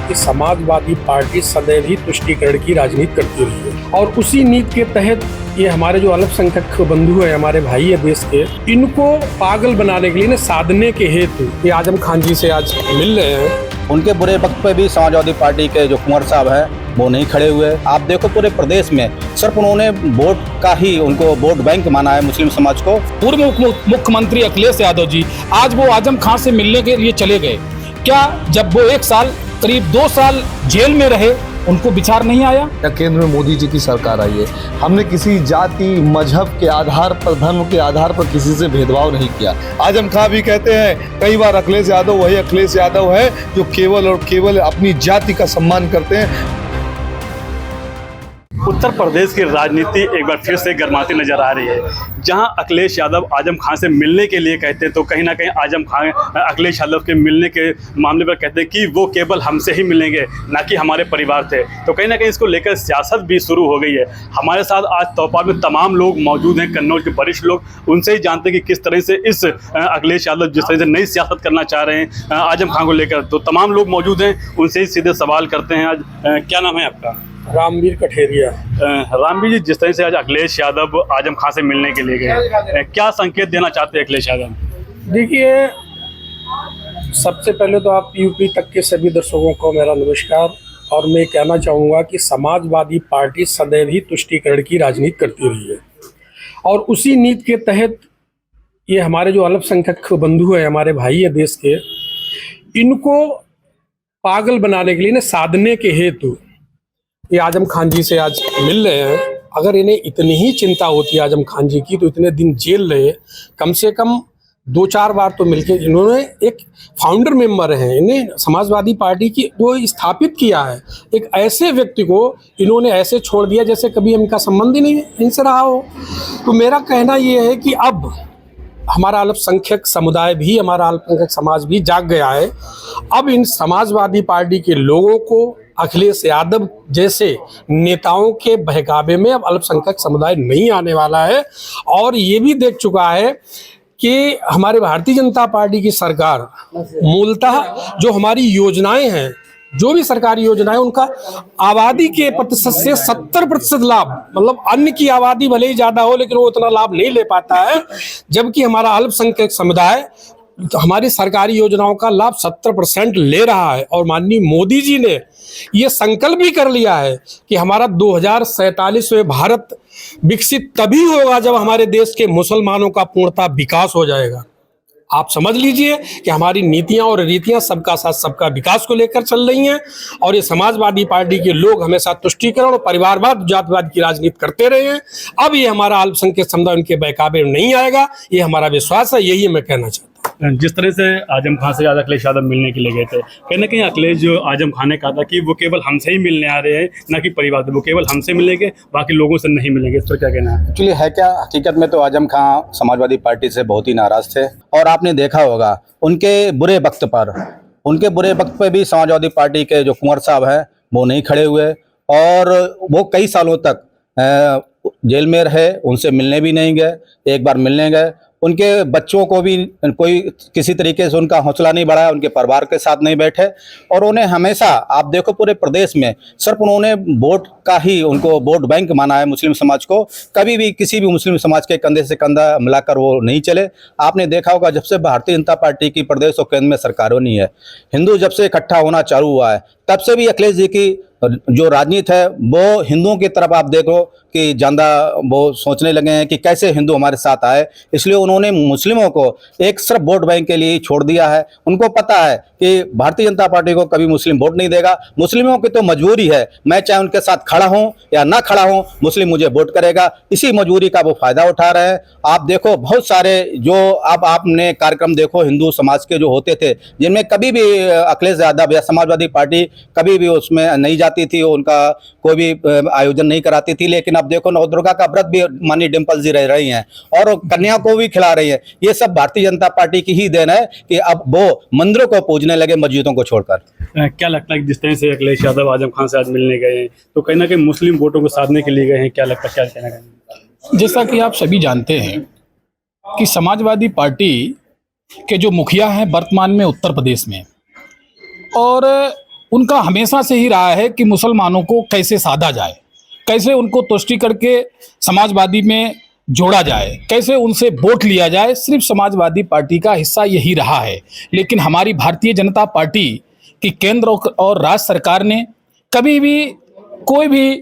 कि समाजवादी पार्टी सदैव ही तुष्टीकरण की राजनीति करती रही है और उसी नीति के तहत ये हमारे जो अल्पसंख्यक बंधु है, हमारे भाई है देश के, इनको पागल बनाने के लिए, साधने के हेतु ये आजम खान जी से आज मिल रहे हैं। उनके बुरे वक्त पे भी समाजवादी पार्टी के जो कुंवर साहब हैं वो नहीं खड़े हुए। आप देखो पूरे प्रदेश में सिर्फ उन्होंने वोट का ही उनको वोट बैंक माना है मुस्लिम समाज को। पूर्व मुख्यमंत्री अखिलेश यादव जी आज वो आजम खान से मिलने के लिए चले गए। क्या जब वो 1 साल करीब 2 साल जेल में रहे उनको विचार नहीं आया? केंद्र में मोदी जी की सरकार आई है, हमने किसी जाति मजहब के आधार पर, धर्म के आधार पर किसी से भेदभाव नहीं किया। आजम खान भी कहते हैं कई बार अखिलेश यादव वही अखिलेश यादव है जो केवल और केवल अपनी जाति का सम्मान करते हैं। उत्तर प्रदेश की राजनीति एक बार फिर से गर्माती नजर आ रही है। जहां अखिलेश यादव आजम खान से मिलने के लिए कहते हैं तो कहीं ना कहीं आजम खान अखिलेश यादव के मिलने के मामले पर कहते हैं कि वो केवल हमसे ही मिलेंगे, ना कि हमारे परिवार से। तो कहीं ना कहीं इसको लेकर सियासत भी शुरू हो गई है। हमारे साथ आज तौपाल में तमाम लोग मौजूद हैं, कन्नौज के वरिष्ठ लोग, उनसे ही जानते हैं कि किस तरह से इस अखिलेश यादव जिस तरह से नई सियासत करना चाह रहे हैं आजम खान को लेकर। तो तमाम लोग मौजूद हैं, उनसे ही सीधे सवाल करते हैं। आज क्या नाम है आपका? रामवीर कठेरिया। रामवीर जी, जिस तरह से आज अखिलेश यादव आजम खान से मिलने के लिए गए, क्या संकेत देना चाहते हैं अखिलेश यादव? देखिए, सबसे पहले तो आप यूपी तक के सभी दर्शकों को मेरा नमस्कार। और मैं कहना चाहूँगा कि समाजवादी पार्टी सदैव ही तुष्टीकरण की राजनीति करती रही है और उसी नीति के तहत ये हमारे जो अल्पसंख्यक बंधु है, हमारे भाई है देश के, इनको पागल बनाने के लिए, साधने के हेतु ये आजम खान जी से आज मिल रहे हैं। अगर इन्हें इतनी ही चिंता होती है आजम खान जी की तो इतने दिन जेल रहे, कम से कम 2-4 बार तो मिलके इन्होंने एक फाउंडर मेंबर हैं, इन्हें समाजवादी पार्टी की वो स्थापित किया है। एक ऐसे व्यक्ति को इन्होंने ऐसे छोड़ दिया जैसे कभी इनका संबंध ही नहीं इनसे रहा हो। तो मेरा कहना ये है कि अब हमारा अल्पसंख्यक समुदाय भी, हमारा अल्पसंख्यक समाज भी जाग गया है। अब इन समाजवादी पार्टी के लोगों को अखिलेश यादव जैसे नेताओं के बहकावे में अब अल्पसंख्यक समुदाय नहीं आने वाला है। और ये भी देख चुका है कि हमारे भारतीय जनता पार्टी की सरकार मूलतः जो हमारी योजनाएं हैं, जो भी सरकारी योजनाएं, उनका आबादी के प्रतिशत से 70% लाभ, मतलब अन्य की आबादी भले ही ज़्यादा हो लेकिन वो उतना लाभ नहीं ले पाता है, जबकि हमारा अल्पसंख्यक समुदाय हमारी सरकारी योजनाओं का लाभ 70% ले रहा है। और माननीय मोदी जी ने ये संकल्प भी कर लिया है कि हमारा 2047 में भारत विकसित तभी होगा जब हमारे देश के मुसलमानों का पूर्णतः विकास हो जाएगा। आप समझ लीजिए कि हमारी नीतियां और रीतियां सबका साथ सबका विकास को लेकर चल रही हैं। और ये समाजवादी पार्टी के लोग हमेशा तुष्टीकरण और परिवारवाद, जातिवाद की राजनीति करते रहे हैं। अब ये हमारा अल्पसंख्यक समुदाय उनके बहकावे में नहीं आएगा, ये हमारा विश्वास है। यही मैं कहना चाहता हूँ। जिस तरह से आजम खान से आज अखिलेश यादव मिलने के लिए गए थे, कहीं ना कहीं अखिलेश जो आजम खान ने कहा था कि वो केवल हमसे ही मिलने आ रहे हैं, ना कि परिवार से, वो केवल हमसे मिलेंगे, बाकी लोगों से नहीं मिलेंगे। इस पर क्या कहना है? एक्चुअली है क्या, हकीकत में तो आजम खान समाजवादी पार्टी से बहुत ही नाराज थे। और आपने देखा होगा उनके बुरे वक्त पे भी समाजवादी पार्टी के जो कुंवर साहब हैं वो नहीं खड़े हुए और वो कई सालों तक जेल में रहे, उनसे मिलने भी नहीं गए। एक बार मिलने गए, उनके बच्चों को भी कोई किसी तरीके से उनका हौसला नहीं बढ़ाया, उनके परिवार के साथ नहीं बैठे। और उन्हें हमेशा, आप देखो पूरे प्रदेश में सिर्फ उन्होंने वोट का ही उनको वोट बैंक माना है मुस्लिम समाज को। कभी भी किसी भी मुस्लिम समाज के कंधे से कंधा मिलाकर वो नहीं चले। आपने देखा होगा जब से भारतीय जनता पार्टी की प्रदेश और केंद्र में सरकारों नहीं है, हिंदू जब से इकट्ठा होना चालू हुआ है, तब से भी अखिलेश जी की जो राजनीति है वो हिंदुओं की तरफ आप देखो कि ज़्यादा वो सोचने लगे हैं कि कैसे हिंदू हमारे साथ आए। इसलिए उन्होंने मुस्लिमों को एक सिर्फ वोट बैंक के लिए छोड़ दिया है। उनको पता है कि भारतीय जनता पार्टी को कभी मुस्लिम वोट नहीं देगा। मुस्लिमों की तो मजबूरी है, मैं चाहे उनके साथ खड़ा हूं या ना खड़ा हूं, मुस्लिम मुझे वोट करेगा। इसी मजबूरी का वो फायदा उठा रहे हैं। आप देखो बहुत सारे जो अब आपने कार्यक्रम देखो हिंदू समाज के जो होते थे, जिनमें कभी भी अखिलेश यादव या समाजवादी पार्टी कभी भी उसमें नहीं जाती थी, उनका कोई भी आयोजन नहीं कराती थी। लेकिन अब देखो नवदुर्गा का व्रत भी माननीय डिम्पल जी रह रही हैं और कन्या को भी खिला रही है। ये सब भारतीय जनता पार्टी की ही देन है कि अब वो मंदिरों को पूजने लगे मस्जिदों को छोड़कर। क्या लगता है कि जिस तरह से अखिलेश यादव आजम खान से आज मिलने गए हैं तो कहीं ना कहीं मुस्लिम वोटों को साधने के लिए गए हैं? क्या लगता है, क्या कहना है? जैसा कि आप सभी जानते हैं कि समाजवादी पार्टी के जो मुखिया हैं वर्तमान में उत्तर प्रदेश में, और उनका हमेशा से ही रहा है कि मुसलमानों को कैसे साधा जाए, कैसे उनको तुष्टि करके समाजवादी में जोड़ा जाए, कैसे उनसे वोट लिया जाए। सिर्फ समाजवादी पार्टी का हिस्सा यही रहा है। लेकिन हमारी भारतीय जनता पार्टी की केंद्र और राज्य सरकार ने कभी भी कोई भी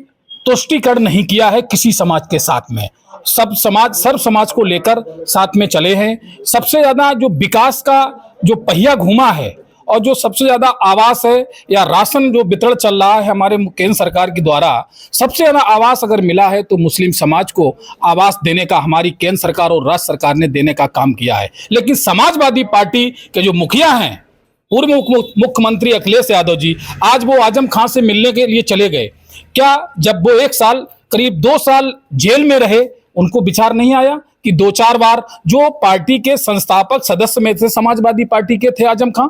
तुष्टिकरण नहीं किया है किसी समाज के साथ में। सर्व समाज को लेकर साथ में चले हैं। सबसे ज़्यादा जो विकास का जो पहिया घूमा है और जो सबसे ज़्यादा आवास है या राशन जो वितरण चल रहा है हमारे केंद्र सरकार के द्वारा, सबसे ज़्यादा आवास अगर मिला है तो मुस्लिम समाज को आवास देने का हमारी केंद्र सरकार और राज्य सरकार ने देने का काम किया है। लेकिन समाजवादी पार्टी के जो मुखिया हैं, पूर्व मुख्यमंत्री अखिलेश यादव जी, आज वो आजम खां से मिलने के लिए चले गए। क्या जब वो 1 साल करीब 2 साल जेल में रहे उनको विचार नहीं आया कि 2-4 बार जो पार्टी के संस्थापक सदस्य में से समाजवादी पार्टी के थे आजम खां,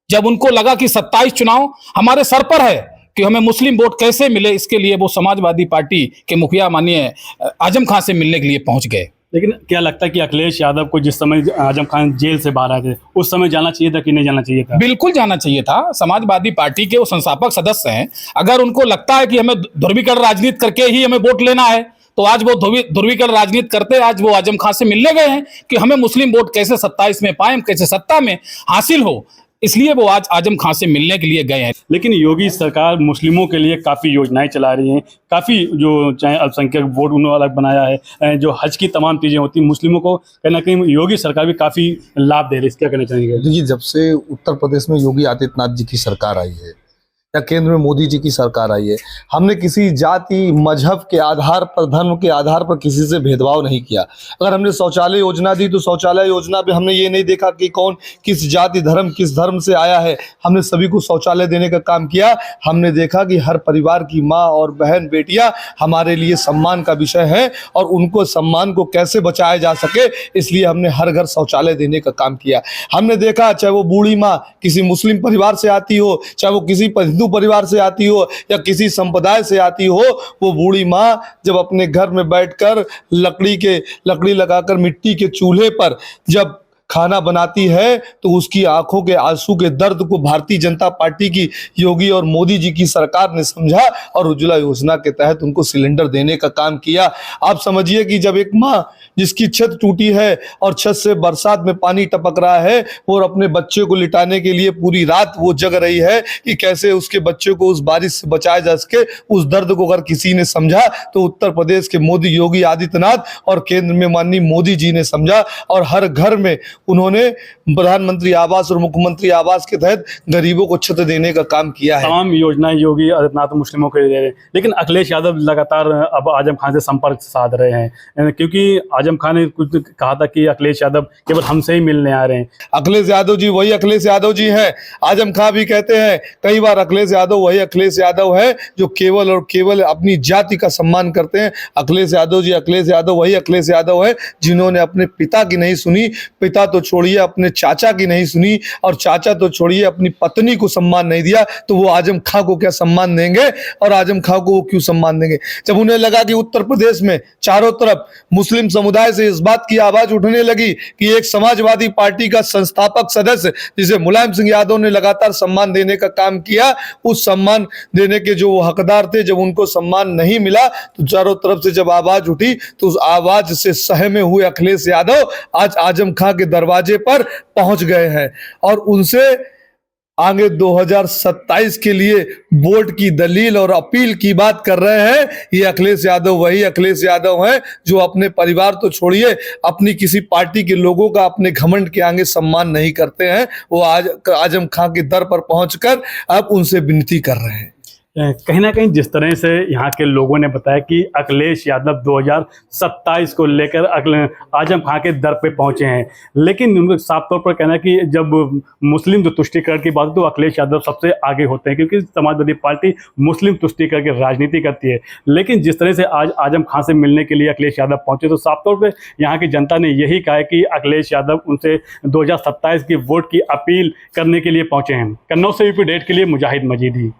जब उनको लगा कि 27 चुनाव हमारे सर पर है कि हमें मुस्लिम वोट कैसे मिले, इसके लिए वो समाजवादी पार्टी के मुखिया माननीय आजम खां से मिलने के लिए पहुंच गए। लेकिन क्या लगता है कि अखिलेश यादव को जिस समय आजम खान जेल से बाहर आए थे उस समय जाना चाहिए था कि नहीं जाना चाहिए था? बिल्कुल जाना चाहिए था। समाजवादी पार्टी के वो संस्थापक सदस्य हैं। अगर उनको लगता है कि हमें ध्रुवीकरण राजनीति करके ही हमें वोट लेना है तो आज वो ध्रुवीकरण राजनीति करते, आज वो आजम खां से मिलने गए हैं कि हमें मुस्लिम वोट कैसे 27 में पाएं, कैसे सत्ता में हासिल हो, इसलिए वो आज आजम खां से मिलने के लिए गए हैं। लेकिन योगी सरकार मुस्लिमों के लिए काफ़ी योजनाएं चला रही हैं, काफ़ी जो चाहे अल्पसंख्यक वोट उन्होंने अलग बनाया है, जो हज की तमाम चीज़ें होती हैं मुस्लिमों को कहीं ना कहीं योगी सरकार भी काफ़ी लाभ दे रही है। क्या कहना चाहेंगे? देखिए, जब से उत्तर प्रदेश में योगी आदित्यनाथ जी की सरकार आई है या केंद्र में मोदी जी की सरकार आई है, हमने किसी जाति मजहब के आधार पर, धर्म के आधार पर किसी से भेदभाव नहीं किया। अगर हमने शौचालय योजना दी तो शौचालय योजना पे हमने ये नहीं देखा कि कौन किस जाति किस धर्म से आया है, हमने सभी को शौचालय देने का काम किया। हमने देखा कि हर परिवार की माँ और बहन बेटियां हमारे लिए सम्मान का विषय है और उनको सम्मान को कैसे बचाया जा सके, इसलिए हमने हर घर शौचालय देने का काम किया। हमने देखा चाहे वो बूढ़ी माँ किसी मुस्लिम परिवार से आती हो, चाहे वो किसी हिंदू परिवार से आती हो या किसी संप्रदाय से आती हो, वो बूढ़ी माँ जब अपने घर में बैठकर लकड़ी लगाकर मिट्टी के चूल्हे पर जब खाना बनाती है तो उसकी आंखों के आंसू के दर्द को भारतीय जनता पार्टी की योगी और मोदी जी की सरकार ने समझा और उज्ज्वला योजना के तहत उनको सिलेंडर देने का काम किया। आप समझिए कि जब एक माँ जिसकी छत टूटी है और छत से बरसात में पानी टपक रहा है और अपने बच्चे को लिटाने के लिए पूरी रात वो जग रही है कि कैसे उसके बच्चे को उस बारिश से बचाया जा सके, उस दर्द को अगर किसी ने समझा तो उत्तर प्रदेश के मोदी योगी आदित्यनाथ और केंद्र में माननीय मोदी जी ने समझा और हर घर में उन्होंने प्रधानमंत्री आवास और मुख्यमंत्री आवास के तहत गरीबों को छत देने का काम किया है। तमाम योजनाएं योगी आदित्यनाथ मुस्लिमों के लिए दे रहे हैं, लेकिन अखिलेश यादव लगातार अब आजम खान से संपर्क साध रहे हैं क्योंकि आजम खान ने कुछ कहा था कि अखिलेश यादव केवल हमसे ही मिलने आ रहे हैं। अखिलेश यादव जी वही अखिलेश यादव जी हैं। आजम खान भी कहते हैं कई बार अखिलेश यादव वही अखिलेश यादव है जो केवल और केवल अपनी जाति का सम्मान करते हैं। अखिलेश यादव वही अखिलेश यादव है जिन्होंने अपने पिता की नहीं सुनी, पिता तो छोड़िए अपने चाचा की नहीं सुनी और चाचा तो छोड़िए अपनी पत्नी को सम्मान नहीं दिया, तो वो आजम खां को क्या सम्मान देंगे और आजम खां को वो क्यों सम्मान देंगे? जब उन्हें लगा कि उत्तर प्रदेश में चारों तरफ मुस्लिम समुदाय से इस बात की आवाज उठने लगी कि एक समाजवादी पार्टी का संस्थापक सदस्य जिसे मुलायम सिंह यादव ने लगातार सम्मान देने का काम किया, उस सम्मान देने के जो हकदार थे, जब उनको सम्मान नहीं मिला तो चारों तरफ से जब आवाज उठी तो उस आवाज से सहमे हुए अखिलेश यादव आज आजम खां के दरवाजे पर पहुंच गए हैं और उनसे आगे 2027 के लिए वोट की दलील और अपील की बात कर रहे हैं। ये अखिलेश यादव वही अखिलेश यादव हैं जो अपने परिवार तो छोड़िए अपनी किसी पार्टी के लोगों का अपने घमंड के आगे सम्मान नहीं करते हैं। वो आज आजम खां के दर पर पहुंचकर अब उनसे विनती कर रहे हैं। कहीं ना कहीं जिस तरह से यहाँ के लोगों ने बताया कि अखिलेश यादव 2027 को लेकर आजम खां के दर पे पहुंचे हैं, लेकिन उनको साफ तौर पर कहना है कि जब मुस्लिम जो तुष्टिकरण की बात है तो अखिलेश यादव सबसे आगे होते हैं क्योंकि समाजवादी पार्टी मुस्लिम तुष्टिकरण की राजनीति करती है। लेकिन जिस तरह से आज आजम खां से मिलने के लिए अखिलेश यादव पहुंचे तो साफ तौर पर यहाँ की जनता ने यही कहा है कि अखिलेश यादव उनसे 2027 की वोट की अपील करने के लिए पहुंचे हैं। कन्नौज से यूपी डेट के लिए मुजाहिद मजीदी।